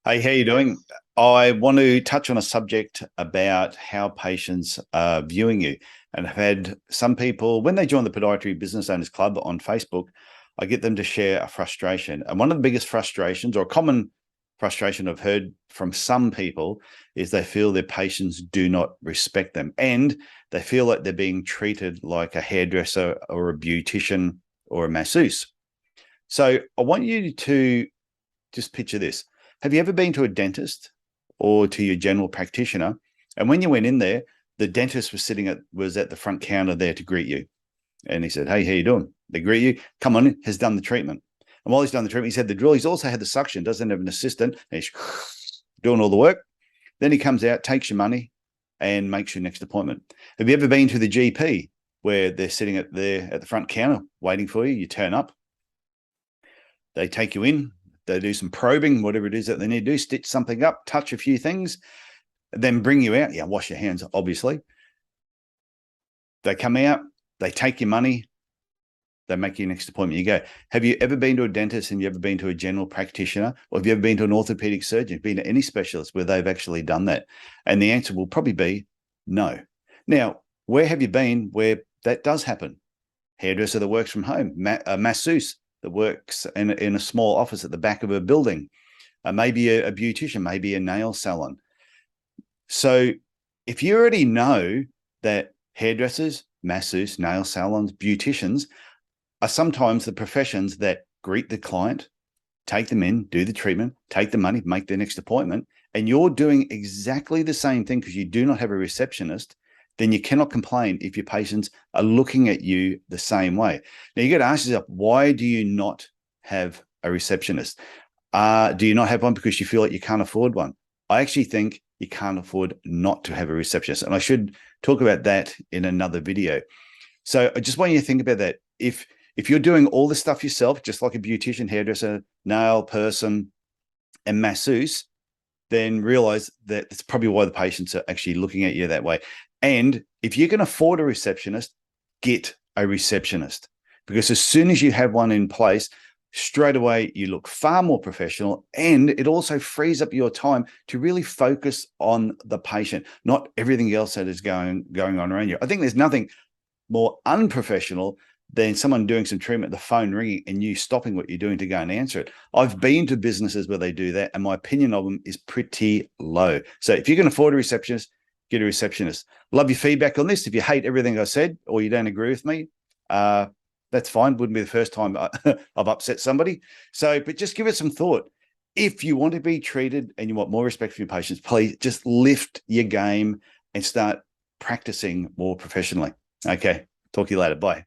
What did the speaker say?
Hey, how you doing? I want to touch on a subject about how patients are viewing you. And I've had some people, when they join the Podiatry Business Owners Club on Facebook, I get them to share a frustration. And one of the biggest frustrations, or a common frustration I've heard from some people, is they feel their patients do not respect them. And they feel like they're being treated like a hairdresser or a beautician or a masseuse. So I want you to just picture this. Have you ever been to a dentist or to your general practitioner? And when you went in there, the dentist was at the front counter there to greet you. And he said, "Hey, how you doing?" They greet you. "Come on in," has done the treatment. And while he's done the treatment, he's had the drill. He's also had the suction, doesn't have an assistant. And he's doing all the work. Then he comes out, takes your money, and makes your next appointment. Have you ever been to the GP where they're sitting at the front counter waiting for you? You turn up, they take you in, they do some probing, whatever it is that they need to do, stitch something up, touch a few things, then bring you out. Yeah, wash your hands, obviously. They come out, they take your money, they make your next appointment. You go. Have you ever been to a dentist and you ever been to a general practitioner? Or have you ever been to an orthopedic surgeon, been to any specialist where they've actually done that? And the answer will probably be no. Now, where have you been where that does happen? Hairdresser that works from home, a masseuse that works in a small office at the back of a building, maybe a beautician, maybe a nail salon. So if you already know that hairdressers, masseuse, nail salons, beauticians are sometimes the professions that greet the client, take them in, do the treatment, take the money, make their next appointment, and you're doing exactly the same thing because you do not have a receptionist, then you cannot complain if your patients are looking at you the same way. Now, you got to ask yourself, why do you not have a receptionist? Do you not have one because you feel like you can't afford one? I actually think you can't afford not to have a receptionist. And I should talk about that in another video. So I just want you to think about that. If you're doing all this stuff yourself, just like a beautician, hairdresser, nail person, and masseuse, then realize that it's probably why the patients are actually looking at you that way. And if you can afford a receptionist, get a receptionist, because as soon as you have one in place, straight away you look far more professional, and it also frees up your time to really focus on the patient, not everything else that is going on around you. I think there's nothing more unprofessional than someone doing some treatment, the phone ringing, and you stopping what you're doing to go and answer it. I've been to businesses where they do that, and my opinion of them is pretty low. So if you can afford a receptionist, get a receptionist. Love your feedback on this. If you hate everything I said or you don't agree with me, that's fine. Wouldn't be the first time I've upset somebody. So, but just give it some thought. If you want to be treated and you want more respect for your patients, please just lift your game and start practicing more professionally. Okay. Talk to you later. Bye.